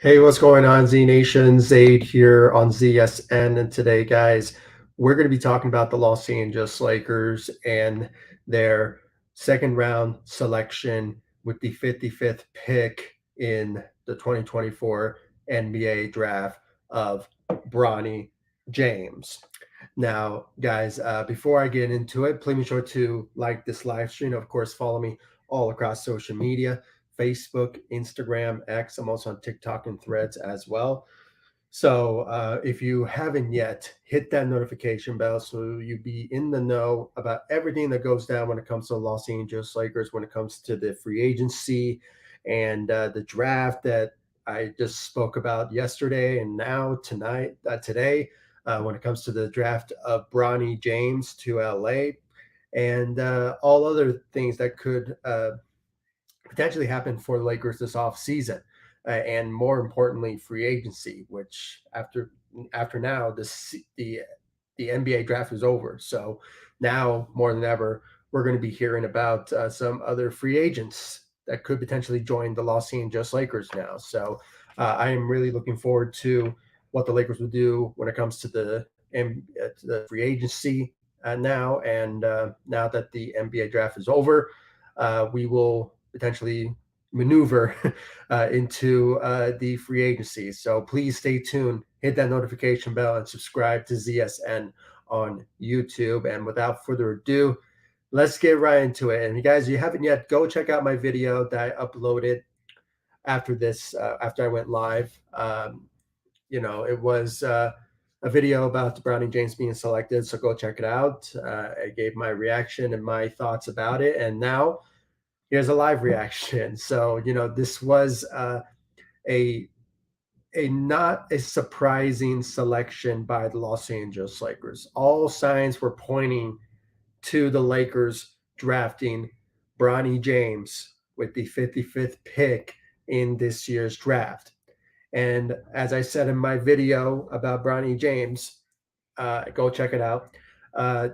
Hey, what's going on, Z Nation? Zaid here on ZSN. And today, guys, we're going to be talking about the Los Angeles Lakers and their second round selection with the 55th pick in the 2024 NBA draft of Bronny James. Now, guys, before I get into it, please be sure to like this live stream. Of course, follow me all across social media. Facebook, Instagram, X. I'm also on TikTok and Threads as well. So if you haven't yet, hit that notification bell so you be in the know about everything that goes down when it comes to the Los Angeles Lakers, when it comes to the free agency and the draft that I just spoke about yesterday and now today, when it comes to the draft of Bronny James to LA and all other things that could potentially happen for the Lakers this offseason. And more importantly, free agency, which after now the NBA draft is over. So now more than ever, we're going to be hearing about some other free agents that could potentially join the Los Angeles Lakers now. So I am really looking forward to what the Lakers will do when it comes to the free agency now. And now that the NBA draft is over, we will potentially maneuver into the free agency. So please stay tuned, hit that notification bell, and subscribe to ZSN on YouTube. And without further ado, let's get right into it. And you guys, if you haven't yet, go check out my video that I uploaded after this, after I went live. It was a video about Bronny James being selected. So go check it out. I gave my reaction and my thoughts about it. And now here's a live reaction. So, this was a not a surprising selection by the Los Angeles Lakers. All signs were pointing to the Lakers drafting Bronny James with the 55th pick in this year's draft. And as I said in my video about Bronny James, go check it out. Uh,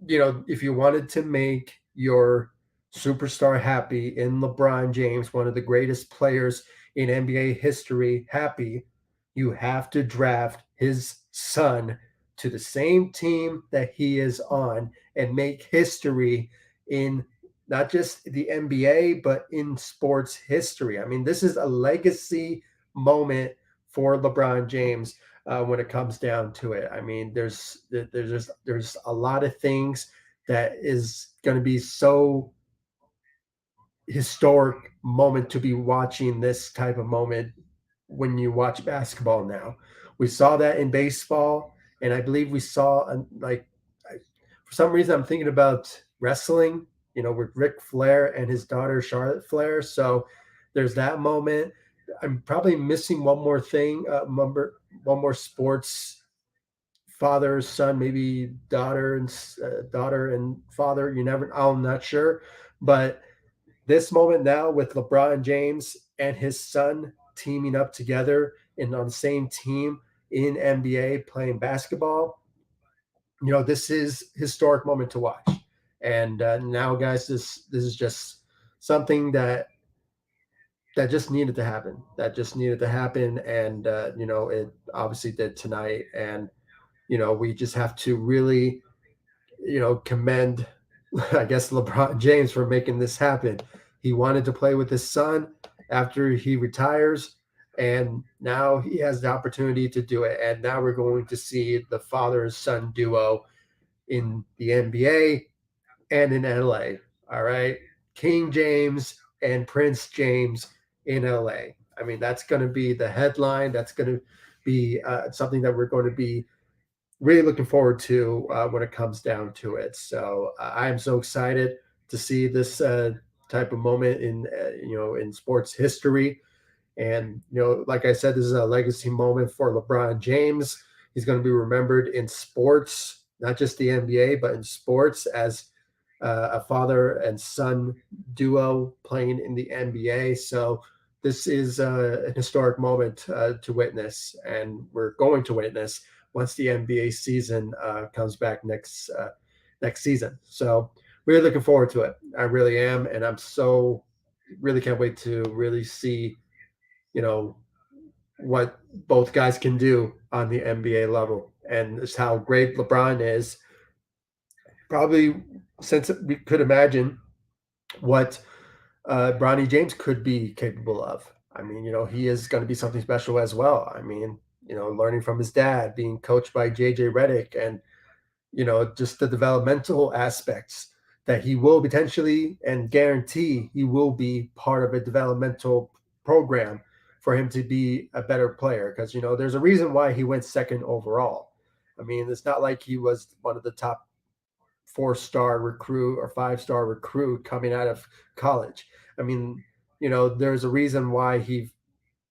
if you wanted to make your superstar happy in LeBron James, one of the greatest players in NBA history, happy, you have to draft his son to the same team that he is on and make history in not just the NBA, but in sports history. I mean, this is a legacy moment for LeBron James when it comes down to it. I mean, there's a lot of things that is going to be so historic moment to be watching this type of moment when you watch basketball now. We saw that in baseball, and I believe we saw for some reason I'm thinking about wrestling. With Ric Flair and his daughter Charlotte Flair. So there's that moment. I'm probably missing one more thing. One more sports father, son, maybe daughter and father. You never. I'm not sure, but this moment now with LeBron James and his son teaming up together and on the same team in NBA playing basketball, this is historic moment to watch. And now, guys, this is just something that just needed to happen. That just needed to happen, and it obviously did tonight. And we just have to really, commend, I guess, LeBron James for making this happen. He wanted to play with his son after he retires, and now he has the opportunity to do it. And now we're going to see the father and son duo in the NBA and in LA. All right. King James and Prince James in LA. I mean, that's going to be the headline. That's going to be something that we're going to be really looking forward to when it comes down to it. So I am so excited to see this type of moment in sports history. And like I said, this is a legacy moment for LeBron James. He's going to be remembered in sports, not just the NBA, but in sports as a father and son duo playing in the NBA. So this is an historic moment to witness, and we're going to witness once the NBA season comes back next season. So really looking forward to it. I really am, and I'm so really can't wait to really see, you know, what both guys can do on the NBA level, and it's how great LeBron is. Probably since we could imagine what Bronny James could be capable of. I mean, he is going to be something special as well. I mean, learning from his dad, being coached by JJ Redick, and just the developmental aspects that he will potentially and guarantee he will be part of a developmental program for him to be a better player. Because, there's a reason why he went second overall. I mean, it's not like he was one of the top 4-star recruit or 5-star recruit coming out of college. I mean, there's a reason why he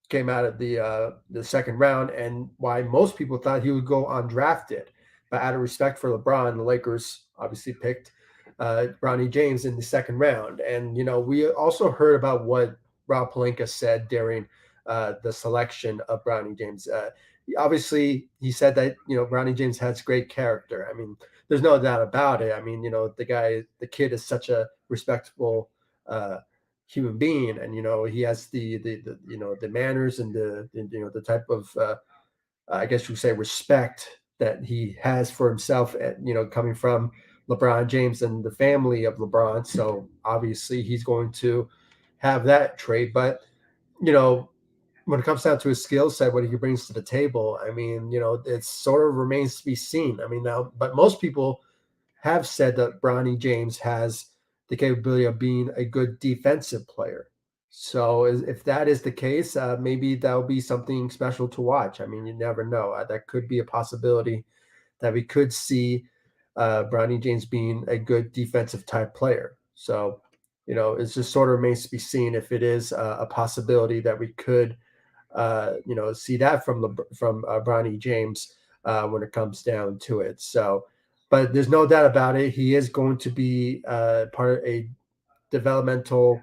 came out of the second round, and why most people thought he would go undrafted. But out of respect for LeBron, the Lakers obviously picked Bronny James in the second round. And we also heard about what Rob Pelinka said during the selection of Bronny James. Obviously, he said that Bronny James has great character. I mean, there's no doubt about it. I mean, the kid is such a respectable uh, human being, and he has the manners and the type of I guess you would say respect that he has for himself, coming from LeBron James and the family of LeBron. So obviously he's going to have that trait. But you know when it comes down to his skill set, what he brings to the table, I mean, it sort of remains to be seen. I mean, now, but most people have said that Bronny James has the capability of being a good defensive player. So if that is the case, maybe that'll be something special to watch. I mean, you never know. That could be a possibility that we could see Bronny James being a good defensive type player. So, it's just sort of remains to be seen if it is a possibility that we could see that from Bronny James when it comes down to it. So, but there's no doubt about it. He is going to be part of a developmental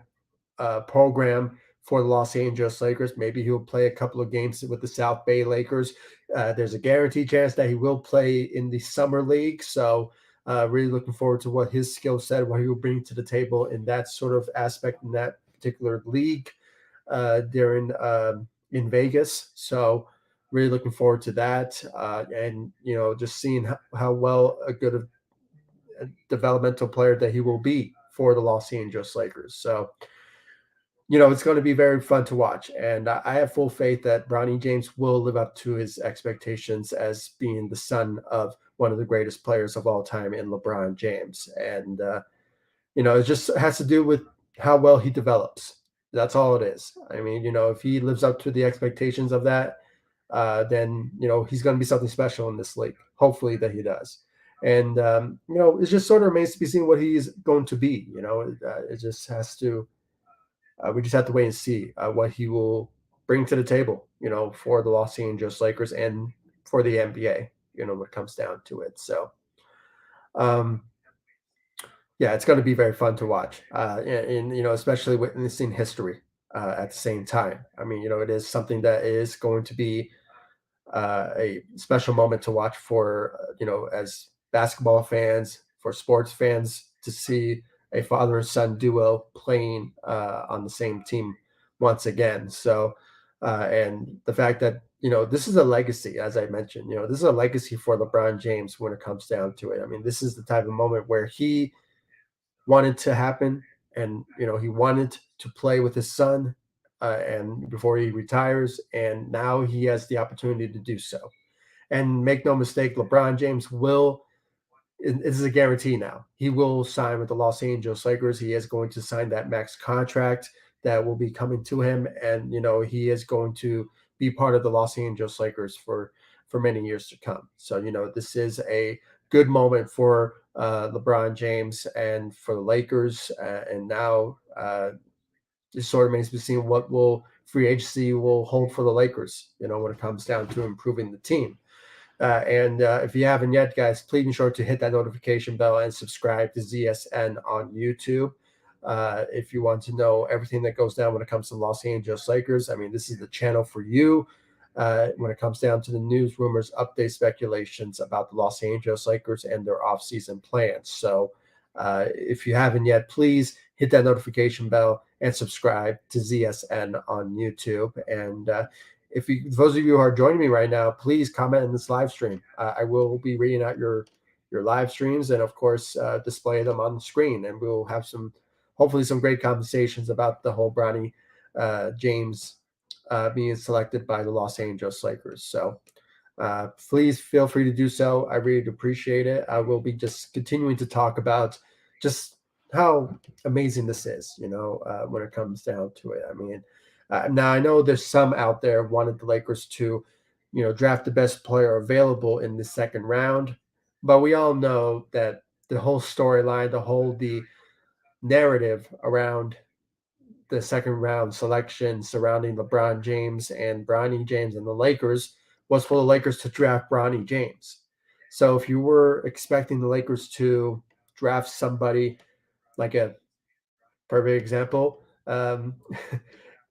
program for the Los Angeles Lakers. Maybe he'll play a couple of games with the South Bay Lakers. There's a guaranteed chance that he will play in the summer league. So, really looking forward to what his skill set, what he will bring to the table in that sort of aspect in that particular league during in Vegas. So really looking forward to that, and just seeing how well a good developmental player that he will be for the Los Angeles Lakers. So it's going to be very fun to watch, and I have full faith that Bronny James will live up to his expectations as being the son of one of the greatest players of all time in LeBron James. And it just has to do with how well he develops. That's all it is. I mean, if he lives up to the expectations of that, then he's going to be something special in this league. Hopefully that he does. And it just sort of remains to be seen what he's going to be. It just has to. We just have to wait and see what he will bring to the table. For the Los Angeles Lakers and for the NBA. When it comes down to it. So. Um, yeah, it's going to be very fun to watch, and especially witnessing history at the same time. I mean, it is something that is going to be a special moment to watch for as basketball fans, for sports fans to see a father and son duo playing on the same team once again. So, and the fact that this is a legacy, as I mentioned, this is a legacy for LeBron James when it comes down to it. I mean, this is the type of moment where he wanted to happen, and he wanted to play with his son, and before he retires, and now he has the opportunity to do so. And make no mistake, LeBron James will. This is a guarantee now. He will sign with the Los Angeles Lakers. He is going to sign that max contract that will be coming to him, and he is going to be part of the Los Angeles Lakers for many years to come. So this is a good moment for LeBron James and for the Lakers, and now it sort of remains to be seen what will free agency will hold for the Lakers. When it comes down to improving the team. And if you haven't yet, guys, please be sure to hit that notification bell and subscribe to ZSN on YouTube. If you want to know everything that goes down when it comes to Los Angeles Lakers, I mean, this is the channel for you. When it comes down to the news, rumors, updates, speculations about the Los Angeles Lakers and their offseason plans. So if you haven't yet, please hit that notification bell and subscribe to ZSN on YouTube. And if you, those of you who are joining me right now, please comment in this live stream. I will be reading out your live streams and of course display them on the screen, and we'll have some hopefully some great conversations about the whole Bronny James being selected by the Los Angeles Lakers. So please feel free to do so. I really appreciate it. I will be just continuing to talk about just how amazing this is, when it comes down to it. I mean, now I know there's some out there wanted the Lakers to, draft the best player available in the second round, but we all know that the whole storyline, the narrative around the second round selection surrounding LeBron James and Bronny James and the Lakers was for the Lakers to draft Bronny James. So if you were expecting the Lakers to draft somebody like a perfect example,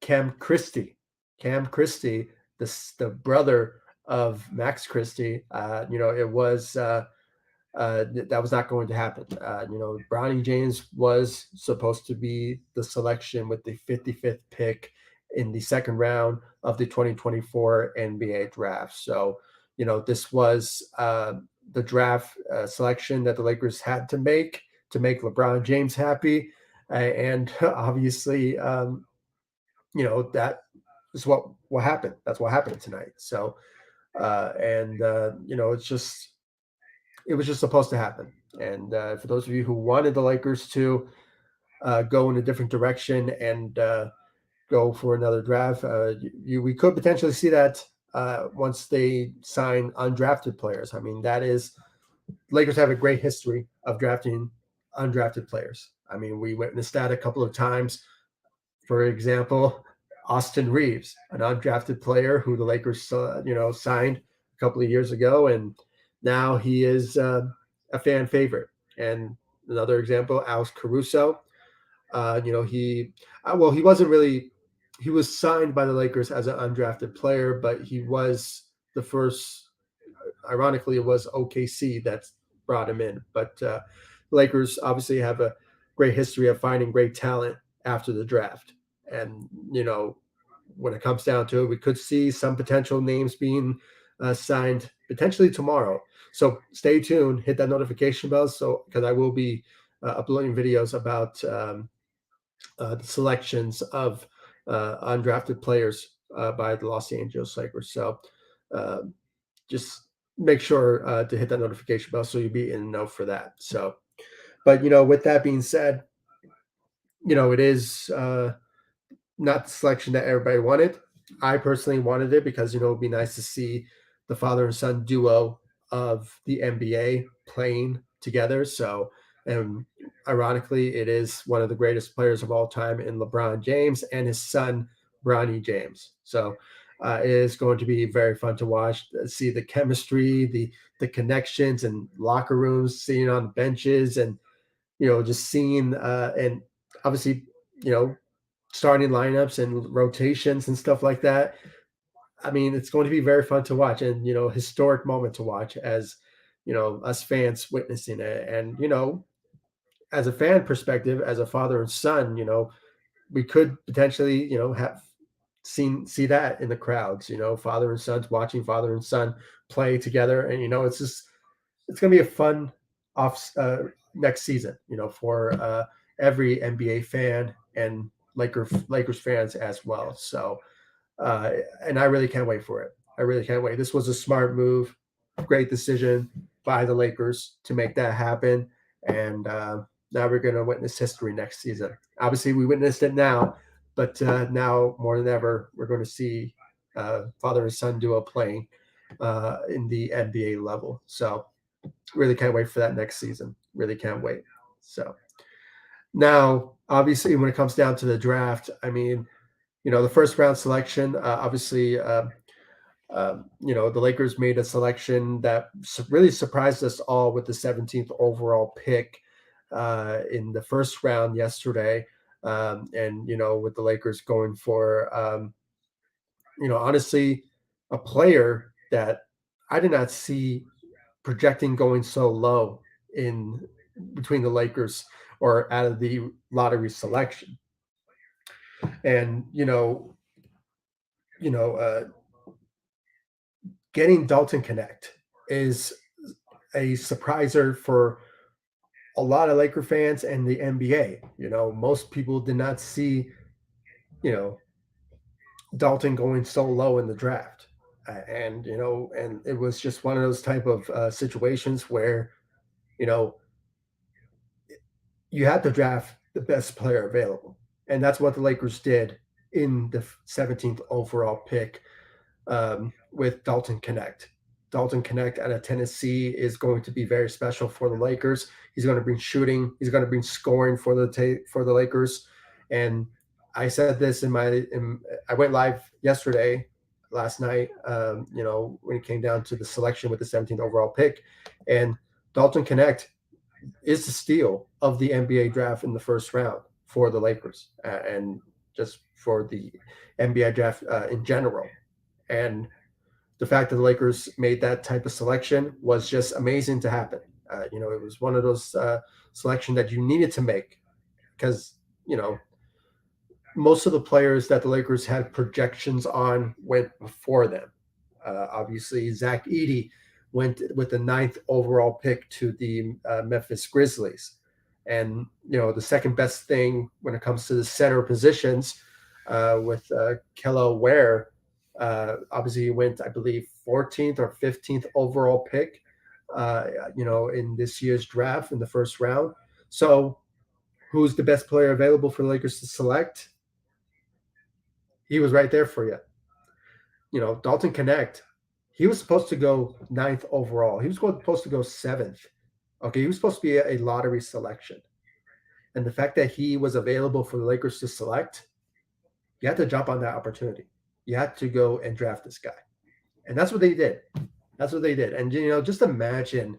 Cam Christie, Cam Christie, the brother of Max Christie, it was that was not going to happen. Bronny James was supposed to be the selection with the 55th pick in the second round of the 2024 NBA draft. So, this was the draft selection that the Lakers had to make LeBron James happy. And obviously, that is what happened. That's what happened tonight. So, it was just supposed to happen. And for those of you who wanted the Lakers to go in a different direction and go for another draft, we could potentially see that once they sign undrafted players. I mean, Lakers have a great history of drafting undrafted players. I mean, we witnessed that a couple of times. For example, Austin Reeves, an undrafted player who the Lakers, signed a couple of years ago, and now he is a fan favorite. And another example, Alex Caruso. He wasn't really. He was signed by the Lakers as an undrafted player, but he was the first. Ironically, it was OKC that brought him in. But Lakers obviously have a great history of finding great talent after the draft. And, when it comes down to it, we could see some potential names being signed potentially tomorrow. So stay tuned, hit that notification bell. So, because I will be uploading videos about the selections of undrafted players by the Los Angeles Lakers. So, uh, just make sure to hit that notification bell so you'll be in the know for that. So, but with that being said, it is not the selection that everybody wanted. I personally wanted it because it'd be nice to see the father and son duo of the NBA playing together. So, and ironically, it is one of the greatest players of all time in LeBron James and his son Bronny James. So, it is going to be very fun to watch, see the chemistry, the connections, and locker rooms, sitting on benches, and just seeing and obviously you know starting lineups and rotations and stuff like that. I mean, it's going to be very fun to watch, and historic moment to watch as us fans witnessing it. And as a fan perspective, as a father and son, we could potentially have see that in the crowds. Father and sons watching father and son play together, and it's going to be a fun off next season. For every NBA fan and Lakers fans as well. So, and I really can't wait for it. I really can't wait. This was a smart move, great decision by the Lakers to make that happen, and now we're going to witness history next season. Obviously, we witnessed it now, but now more than ever, we're going to see father and son duo playing in the NBA level. So really can't wait for that next season. Really can't wait. So now, obviously, when it comes down to the draft, I mean, the first round selection, obviously, the Lakers made a selection that really surprised us all with the 17th overall pick in the first round yesterday. And, with the Lakers going for, honestly, a player that I did not see projecting going so low in between the Lakers or out of the lottery selection. And, Getting Dalton Connect is a surpriser for a lot of Laker fans and the NBA. Most people did not see, you know, Dalton going so low in the draft. And it was just one of those type of situations where, you know, you had to draft the best player available. And that's what the Lakers did in the 17th overall pick with Dalton Connect. Dalton Connect out of Tennessee is going to be very special for the Lakers. He's going to bring shooting. He's going to bring scoring for for the Lakers. And I said this I went live yesterday, last night. When it came down to the selection with the 17th overall pick, and Dalton Connect is the steal of the NBA draft in the first round for the Lakers, and just for the NBA draft in general. And the fact that the Lakers made that type of selection was just amazing to happen. It was one of those selection that you needed to make because you know most of the players that the Lakers had projections on went before them. Obviously, Zach Edey went with the ninth overall pick to the Memphis Grizzlies. And, the second best thing when it comes to the center positions with Kello Ware, obviously he went, I believe, 14th or 15th overall pick, in this year's draft in the first round. So who's the best player available for the Lakers to select? He was right there for you. Dalton Connect, he was supposed to go ninth overall. He was supposed to go seventh. Okay, he was supposed to be a lottery selection. And the fact that he was available for the Lakers to select, you had to jump on that opportunity. You had to go and draft this guy. And that's what they did. That's what they did. And, just imagine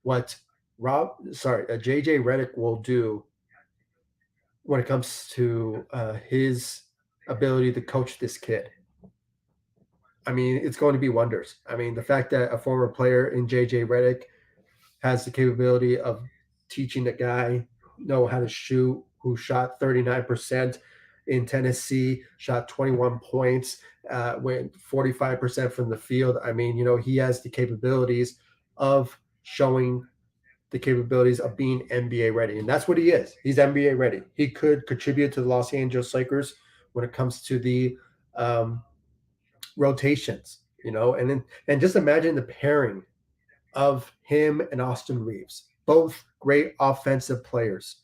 what JJ Redick will do when it comes to his ability to coach this kid. I mean, it's going to be wonders. I mean, the fact that a former player in JJ Redick has the capability of teaching the guy know how to shoot, who shot 39% in Tennessee, shot 21 points, went 45% from the field. I mean, he has the capabilities of showing the capabilities of being NBA ready. And that's what he is. He's NBA ready. He could contribute to the Los Angeles Lakers when it comes to the rotations, and just imagine the pairing of him and Austin Reeves, both great offensive players.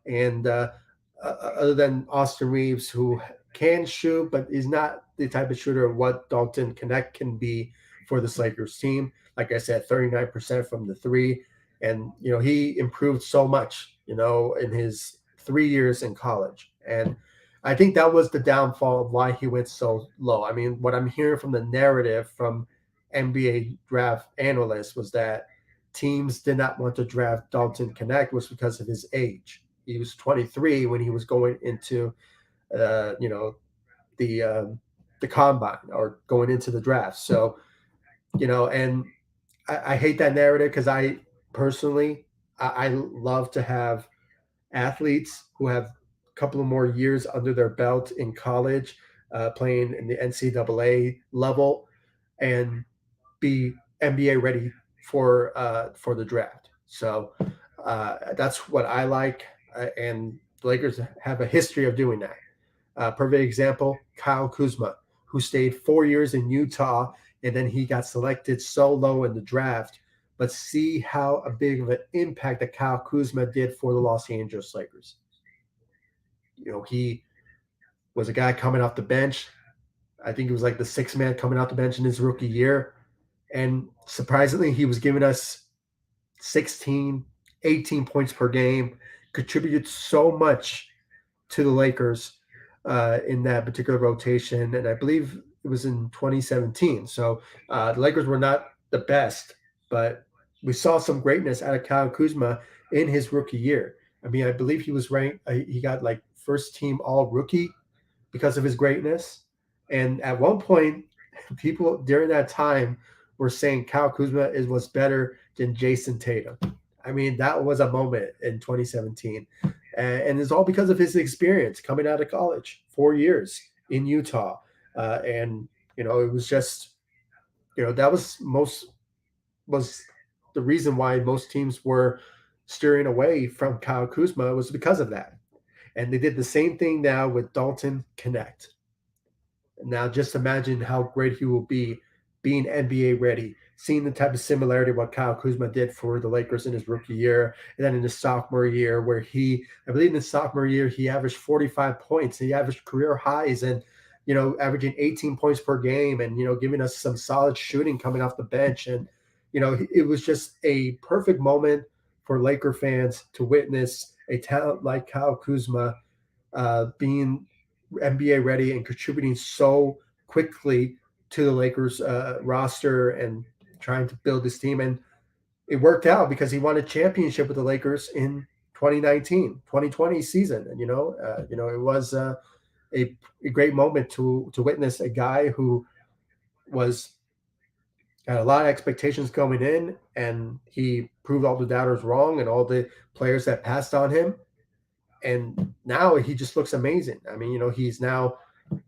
And other than Austin Reeves, who can shoot, but is not the type of shooter of what Dalton Connect can be for this Lakers team. Like I said, 39% from the three. And, he improved so much, in his 3 years in college. And I think that was the downfall of why he went so low. I mean, what I'm hearing from the narrative from NBA draft analysts was that teams did not want to draft Dalton Connect was because of his age. He was 23 when he was going into, the combine or going into the draft. So, and I hate that narrative because I personally, I love to have athletes who have a couple of more years under their belt in college, playing in the NCAA level, and be NBA ready for the draft. So that's what I like, and the Lakers have a history of doing that. Perfect example: Kyle Kuzma, who stayed 4 years in Utah, and then he got selected so low in the draft. But see how a big of an impact that Kyle Kuzma did for the Los Angeles Lakers. He was a guy coming off the bench. I think it was like the sixth man coming off the bench in his rookie year. And surprisingly, he was giving us 16, 18 points per game, contributed so much to the Lakers in that particular rotation. And I believe it was in 2017. So the Lakers were not the best, but we saw some greatness out of Kyle Kuzma in his rookie year. I mean, I believe he was ranked, he got like first team all rookie because of his greatness. And at one point, people during that time were saying Kyle Kuzma was better than Jason Tatum. I mean, that was a moment in 2017. And it's all because of his experience coming out of college, 4 years in Utah. And, it was just That was the reason why most teams were steering away from Kyle Kuzma was because of that. And they did the same thing now with Dalton Connect. Now, just imagine how great he will be being NBA ready, seeing the type of similarity what Kyle Kuzma did for the Lakers in his rookie year, and then in his sophomore year, where I believe in his sophomore year, he averaged 45 points. He averaged career highs and, averaging 18 points per game and, giving us some solid shooting coming off the bench. And, it was just a perfect moment for Laker fans to witness a talent like Kyle Kuzma being NBA ready and contributing so quickly to the Lakers roster and trying to build this team. And it worked out because he won a championship with the Lakers in 2019, 2020 season. And, it was a great moment to witness a guy who was had a lot of expectations going in, and he proved all the doubters wrong and all the players that passed on him. And now he just looks amazing. I mean, he's now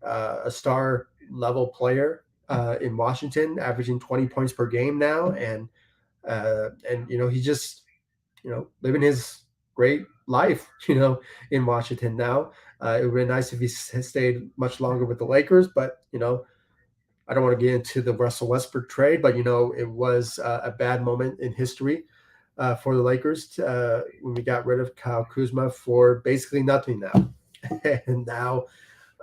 a star level player in Washington, averaging 20 points per game now, and he's just living his great life, in Washington now. It would be nice if he stayed much longer with the Lakers, but I don't want to get into the Russell Westbrook trade, but it was a bad moment in history for the Lakers when we got rid of Kyle Kuzma for basically nothing now. And now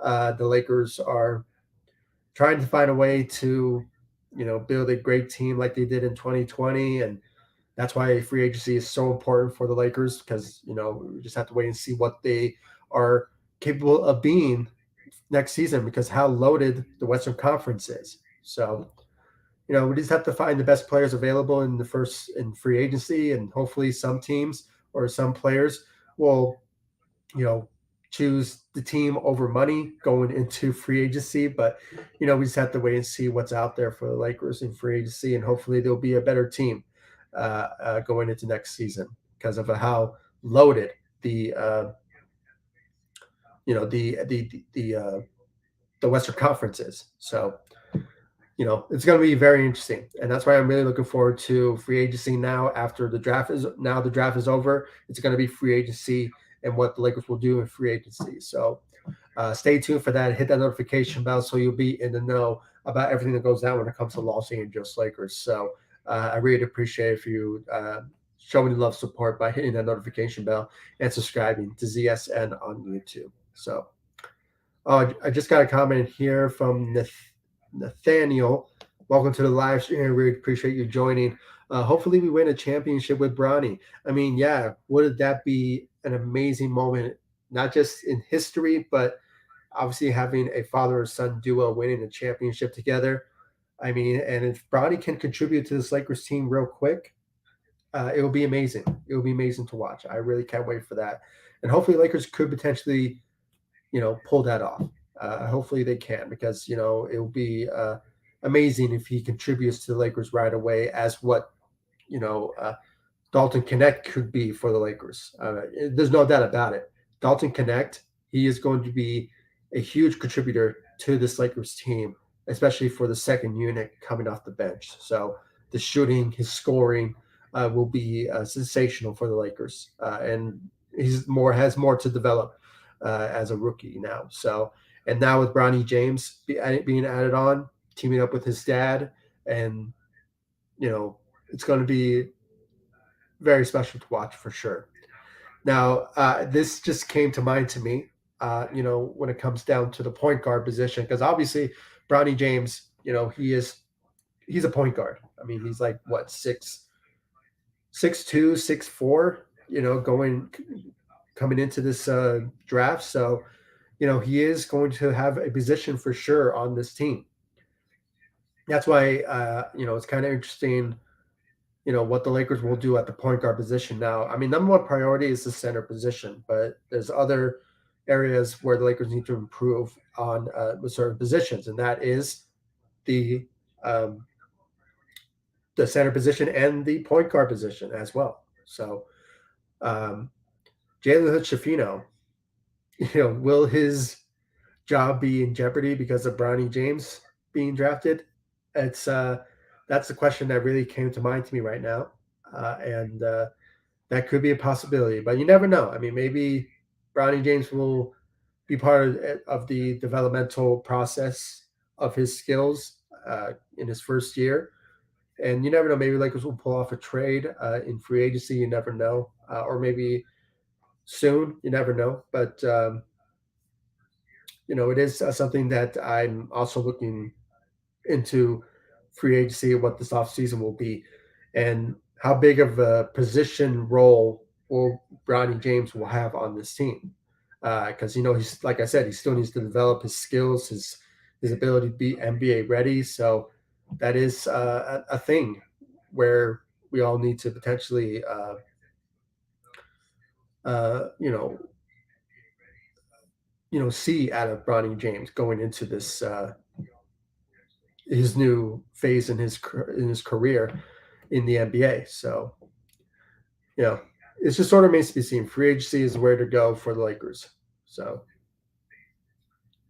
the Lakers are trying to find a way to, build a great team like they did in 2020. And that's why free agency is so important for the Lakers because, we just have to wait and see what they are capable of being next season because how loaded the Western Conference is. So, we just have to find the best players available in free agency, and hopefully some teams or some players will, you know, choose the team over money going into free agency. But we just have to wait and see what's out there for the Lakers in free agency, and hopefully there'll be a better team going into next season because of how loaded the you know the Western Conference is. So it's going to be very interesting, and that's why I'm really looking forward to free agency now. After the draft is over, it's going to be free agency and what the Lakers will do in free agency. So stay tuned for that. Hit that notification bell so you'll be in the know about everything that goes down when it comes to Los Angeles Lakers. So I really appreciate if you show me love support by hitting that notification bell and subscribing to ZSN on YouTube. So I just got a comment here from Nathaniel. Welcome to the live stream. We appreciate you joining. Hopefully, we win a championship with Bronny. I mean, yeah, would that be an amazing moment, not just in history, but obviously having a father and son duo winning a championship together. I mean, and if Bronny can contribute to this Lakers team real quick, it will be amazing. It will be amazing to watch. I really can't wait for that. And hopefully, Lakers could potentially pull that off. Hopefully they can because it will be amazing if he contributes to the Lakers right away as what you know Dalton Connect could be for the Lakers. There's no doubt about it. Dalton Connect, he is going to be a huge contributor to this Lakers team, especially for the second unit coming off the bench. So the shooting, his scoring will be sensational for the Lakers, and has more to develop as a rookie now. So and now with Bronny James being added on, teaming up with his dad, and it's going to be very special to watch for sure. Now, this just came to mind to me, when it comes down to the point guard position, because obviously Bronny James, he's a point guard. I mean, he's like what 6'2", 6'4", coming into this draft. So, he is going to have a position for sure on this team. That's why, it's kind of interesting what the Lakers will do at the point guard position now. I mean, number one priority is the center position, but there's other areas where the Lakers need to improve on with certain positions, and that is the um, the center position and the point guard position as well. So, um, Jalen Hood-Schifino, will his job be in jeopardy because of Bronny James being drafted? It's that's the question that really came to mind to me right now, and that could be a possibility. But you never know. I mean, maybe Bronny James will be part of the developmental process of his skills in his first year. And you never know. Maybe Lakers will pull off a trade in free agency. You never know, or maybe soon. You never know. But it is something that I'm also looking into free agency, what this offseason will be, and how big of a position role will Bronny James will have on this team. Because he's like I said, he still needs to develop his skills, his ability to be NBA ready. So that is a thing where we all need to potentially, uh, you know, see out of Bronny James going into this his new phase in his career in the NBA. So you know, it's just sort of remains to be seen. Free agency is where to go for the Lakers. So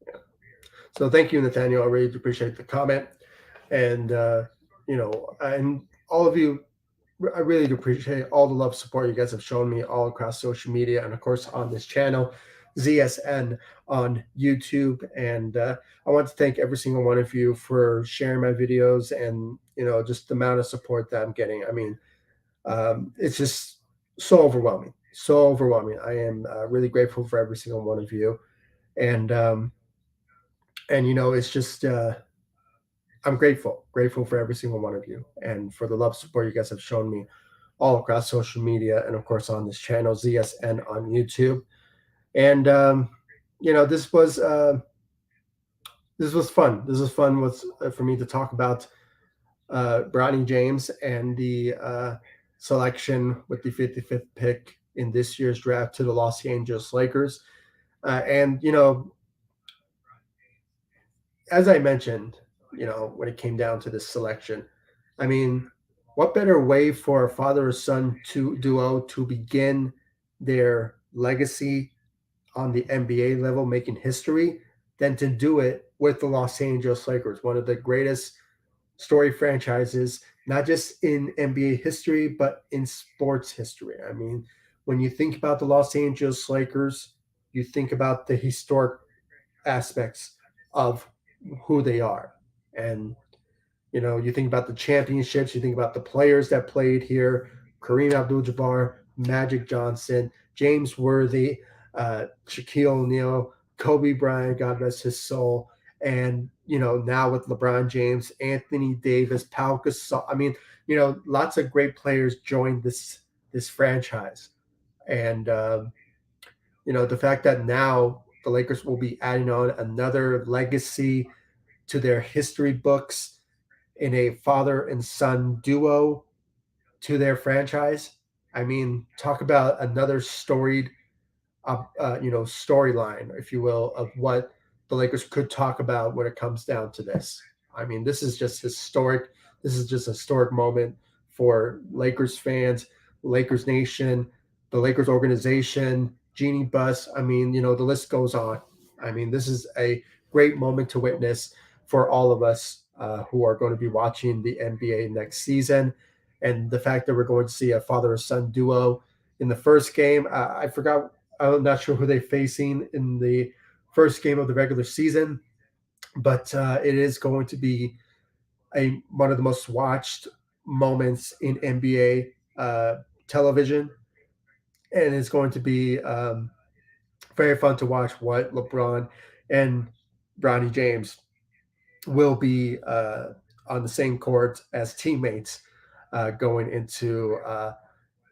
yeah. So thank you, Nathaniel. I really appreciate the comment, and and all of you. I really do appreciate all the love support you guys have shown me all across social media and of course on this channel, ZSN on YouTube. And I want to thank every single one of you for sharing my videos and just the amount of support that I'm getting. I mean, it's just so overwhelming, so overwhelming. I am really grateful for every single one of you, and it's just I'm grateful for every single one of you, and for the love support you guys have shown me all across social media, and of course on this channel, ZSN on YouTube. And this was fun. This was fun for me to talk about Bronny James and the selection with the 55th pick in this year's draft to the Los Angeles Lakers. And as I mentioned, when it came down to this selection, I mean, what better way for a father or son duo to begin their legacy on the NBA level, making history, than to do it with the Los Angeles Lakers, one of the greatest story franchises, not just in NBA history, but in sports history. I mean, when you think about the Los Angeles Lakers, you think about the historic aspects of who they are. And, you think about the championships, you think about the players that played here: Kareem Abdul Jabbar, Magic Johnson, James Worthy, Shaquille O'Neal, Kobe Bryant, God rest his soul. And, now with LeBron James, Anthony Davis, Pau Gasol. I mean, lots of great players joined this franchise. And, the fact that now the Lakers will be adding on another legacy to their history books in a father and son duo to their franchise. I mean, talk about another storied, storyline, if you will, of what the Lakers could talk about when it comes down to this. I mean, this is just historic. This is just a historic moment for Lakers fans, Lakers Nation, the Lakers organization, Jeannie Buss. I mean, the list goes on. I mean, this is a great moment to witness for all of us who are going to be watching the NBA next season. And the fact that we're going to see a father son duo in the first game, I forgot. I'm not sure who they're facing in the first game of the regular season, but it is going to be one of the most watched moments in NBA television, and it's going to be very fun to watch what LeBron and Bronny James will be on the same court as teammates going into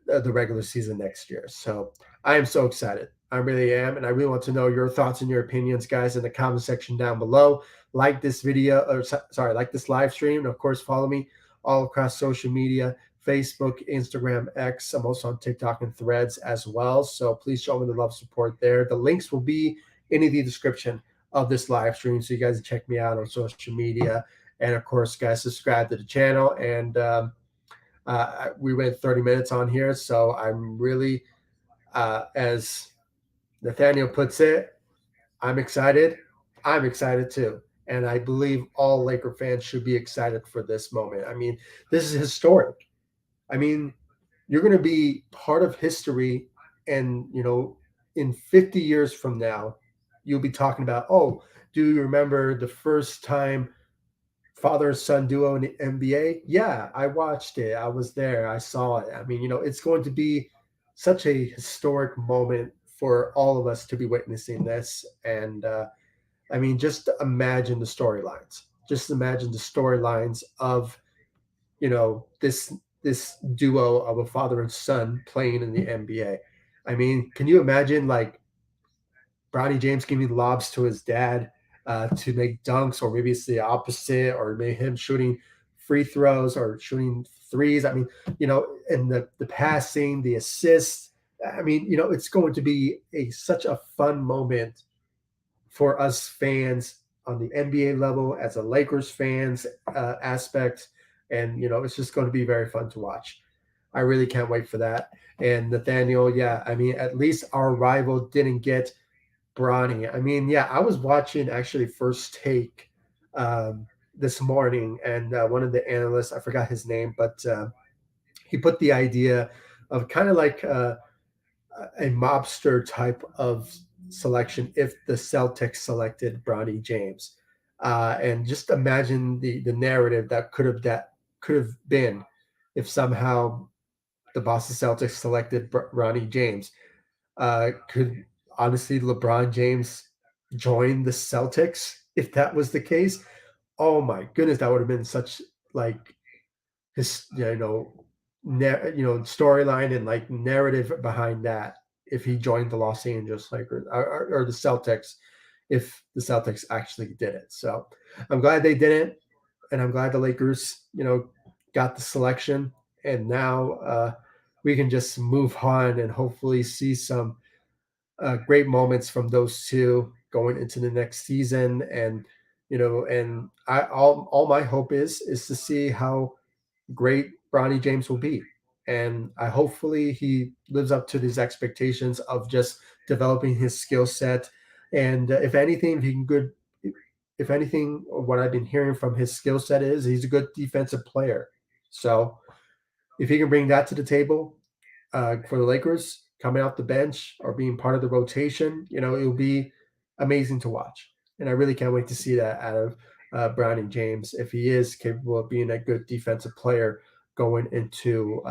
the regular season next year. So I am so excited. I really am. And I really want to know your thoughts and your opinions, guys, in the comment section down below. Like this video, or sorry, like this live stream. And of course, follow me all across social media: Facebook, Instagram, X. I'm also on TikTok and Threads as well. So please show me the love support there. The links will be in the description of this live stream, so you guys can check me out on social media. And of course, guys, subscribe to the channel. And we went 30 minutes on here, so I'm really, as Nathaniel puts it, I'm excited. I'm excited too. And I believe all Laker fans should be excited for this moment. I mean, this is historic. I mean, you're going to be part of history, and in 50 years from now, you'll be talking about, oh, do you remember the first time father and son duo in the NBA? Yeah, I watched it. I was there. I saw it. I mean, it's going to be such a historic moment for all of us to be witnessing this. And I mean, just imagine the storylines. Just imagine the storylines of this duo of a father and son playing in the NBA. I mean, can you imagine like Bronny James giving lobs to his dad to make dunks, or maybe it's the opposite, or maybe him shooting free throws or shooting threes. I mean, and the passing, the assists. I mean, it's going to be a such a fun moment for us fans on the NBA level, as a Lakers fans aspect, and it's just going to be very fun to watch. I really can't wait for that. And Nathaniel, yeah, I mean, at least our rival didn't get Bronny. I mean, yeah, I was watching actually First Take this morning, and one of the analysts, I forgot his name, but he put the idea of kind of like a mobster type of selection if the Celtics selected Bronny James. And just imagine the narrative that could have been if somehow the Boston Celtics selected Bronny James. Could honestly LeBron James join the Celtics if that was the case? Oh my goodness, that would have been such like his storyline and like narrative behind that if he joined the Los Angeles Lakers, or the Celtics, if the Celtics actually did it. So I'm glad they didn't, and I'm glad the Lakers got the selection, and now we can just move on and hopefully see some great moments from those two going into the next season. And and I all my hope is to see how great Bronny James will be. And I hopefully he lives up to these expectations of just developing his skill set. And if anything, if he can good, if anything, what I've been hearing from his skill set is he's a good defensive player. So if he can bring that to the table for the Lakers, coming off the bench or being part of the rotation, it'll be amazing to watch. And I really can't wait to see that out of Browning James if he is capable of being a good defensive player going into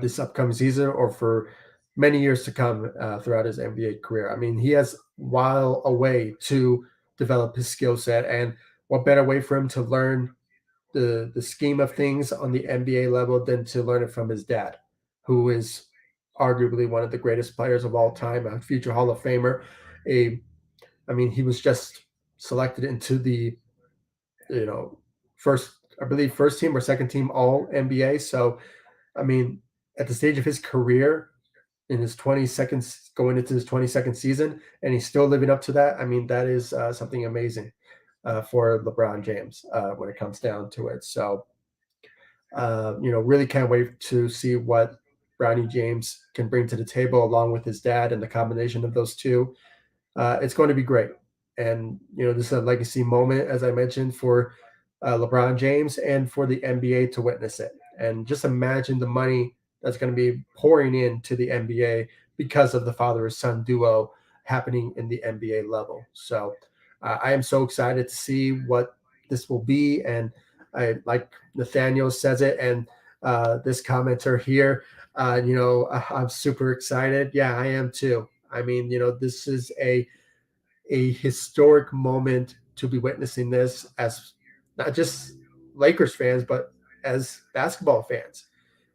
this upcoming season or for many years to come throughout his NBA career. I mean, he has while away to develop his skill set, and what better way for him to learn the scheme of things on the NBA level than to learn it from his dad, who is arguably one of the greatest players of all time, a future Hall of Famer. A, I mean, he was just selected into the you know first, I believe, first team or second team All NBA. So I mean, at the stage of his career, in his 22nd, going into his 22nd season, and he's still living up to that. I mean, that is something amazing for LeBron James when it comes down to it. So really can't wait to see what Bronny James can bring to the table along with his dad, and the combination of those two. It's going to be great. And this is a legacy moment, as I mentioned, for LeBron James and for the NBA to witness it. And just imagine the money that's going to be pouring into the NBA because of the father and son duo happening in the NBA level. So I am so excited to see what this will be. And I like Nathaniel says it, and this commenter here, I'm super excited. Yeah, I am too. I mean, this is a historic moment to be witnessing this as not just Lakers fans, but as basketball fans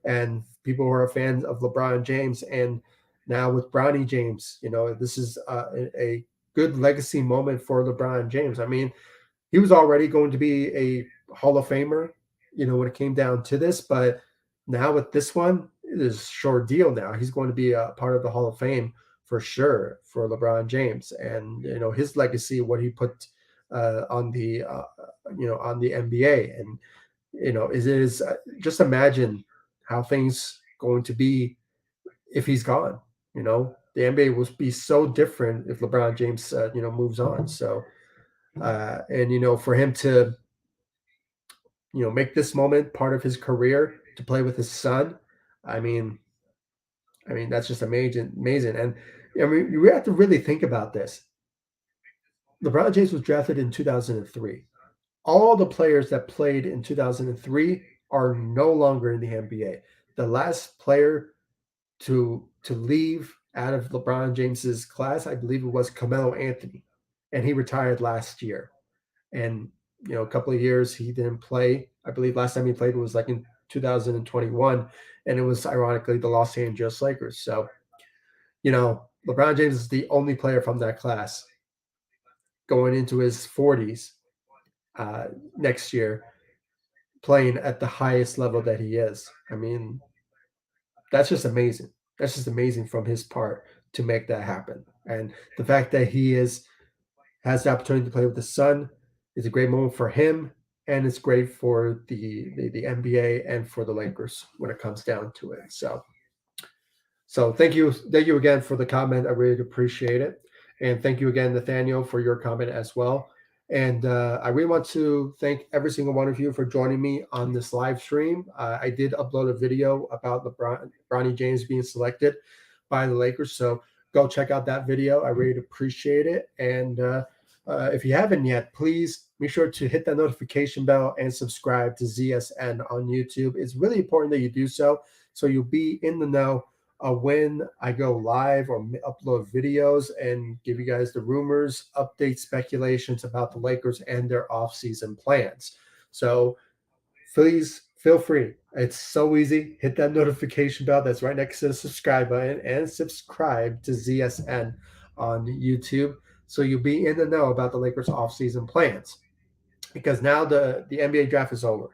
and people who are fans of LeBron James. And now with Bronny James, this is a good legacy moment for LeBron James. I mean, he was already going to be a Hall of Famer, when it came down to this, but now with this one, it is a sure deal now. He's going to be a part of the Hall of Fame for sure for LeBron James, and his legacy, what he put on the NBA, and is just imagine how things going to be if he's gone. The NBA will be so different if LeBron James moves on. So And for him to make this moment part of his career to play with his son, I mean, that's just amazing, amazing. And I mean, you have to really think about this. LeBron James was drafted in 2003. All the players that played in 2003 are no longer in the NBA. The last player to leave out of LeBron James's class, I believe it was Carmelo Anthony, and he retired last year. And a couple of years he didn't play. I believe last time he played was like in 2021, and it was ironically the Los Angeles Lakers. So LeBron James is the only player from that class going into his 40s uh, next year playing at the highest level that he is. I mean, that's just amazing. That's just amazing from his part to make that happen. And the fact that he has the opportunity to play with his son is a great moment for him, and it's great for the NBA and for the Lakers when it comes down to it. So thank you again for the comment. I really appreciate it, and thank you again, Nathaniel, for your comment as well. And I really want to thank every single one of you for joining me on this live stream. I did upload a video about Bronny James being selected by the Lakers, so go check out that video. I really appreciate it. And if you haven't yet, please make sure to hit that notification bell and subscribe to ZSN on YouTube. It's really important that you do so you'll be in the know when I go live or upload videos and give you guys the rumors, updates, speculations about the Lakers and their offseason plans. So please feel free. It's so easy. Hit that notification bell that's right next to the subscribe button and subscribe to ZSN on YouTube so you'll be in the know about the Lakers offseason plans. Because now the NBA draft is over.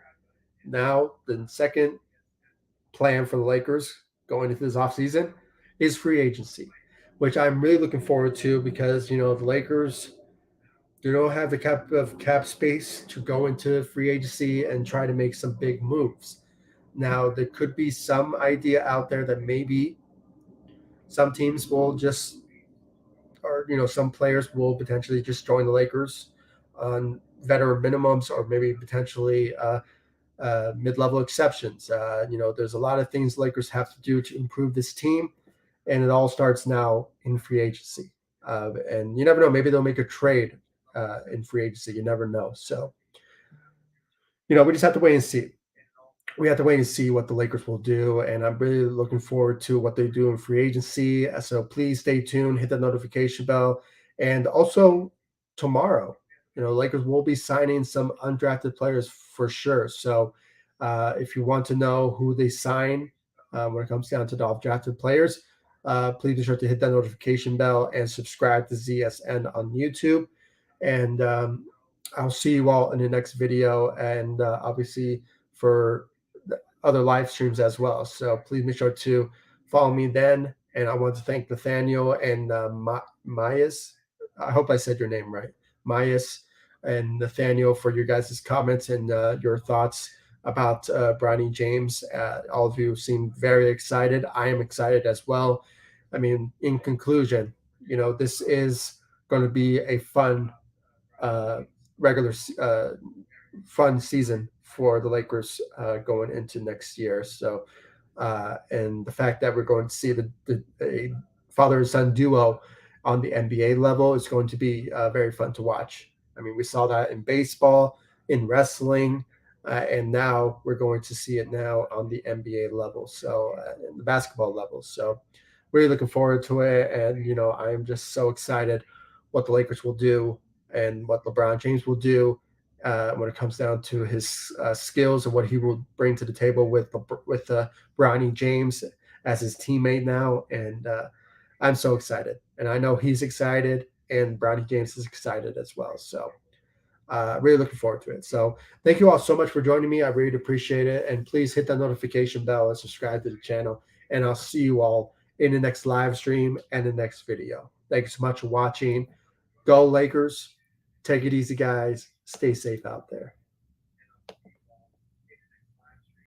Now the second plan for the Lakers going into this offseason is free agency, which I'm really looking forward to because, the Lakers, they don't have the cap space to go into free agency and try to make some big moves. Now, there could be some idea out there that maybe some teams will just, or, some players will potentially just join the Lakers on veteran minimums or maybe potentially mid-level exceptions. There's a lot of things Lakers have to do to improve this team, and it all starts now in free agency. And you never know; maybe they'll make a trade in free agency. You never know. So, we just have to wait and see. We have to wait and see what the Lakers will do, and I'm really looking forward to what they do in free agency. So please stay tuned, hit the notification bell, and also tomorrow, Lakers will be signing some undrafted players for sure. So if you want to know who they sign when it comes down to the drafted players, please be sure to hit that notification bell and subscribe to ZSN on YouTube. And I'll see you all in the next video, and obviously for other live streams as well. So please make sure to follow me then. And I want to thank Nathaniel and Myas. I hope I said your name right. Myas and Nathaniel for your guys' comments and your thoughts about Bronny James. All of you seem very excited. I am excited as well. I mean, in conclusion, this is going to be a fun uh, regular fun season for the Lakers going into next year. So, and the fact that we're going to see a father and son duo on the NBA level is going to be very fun to watch. I mean, we saw that in baseball, in wrestling, and now we're going to see it now on the NBA level. So, the basketball level. So, really looking forward to it. And, I am just so excited what the Lakers will do and what LeBron James will do when it comes down to his skills and what he will bring to the table with Bronny James as his teammate now. And I'm so excited, and I know he's excited, and Bronny James is excited as well. So really looking forward to it. So thank you all so much for joining me. I really appreciate it, and please hit that notification bell and subscribe to the channel. And I'll see you all in the next live stream and the next video. Thank you so much for watching. Go Lakers. Take it easy, guys. Stay safe out there.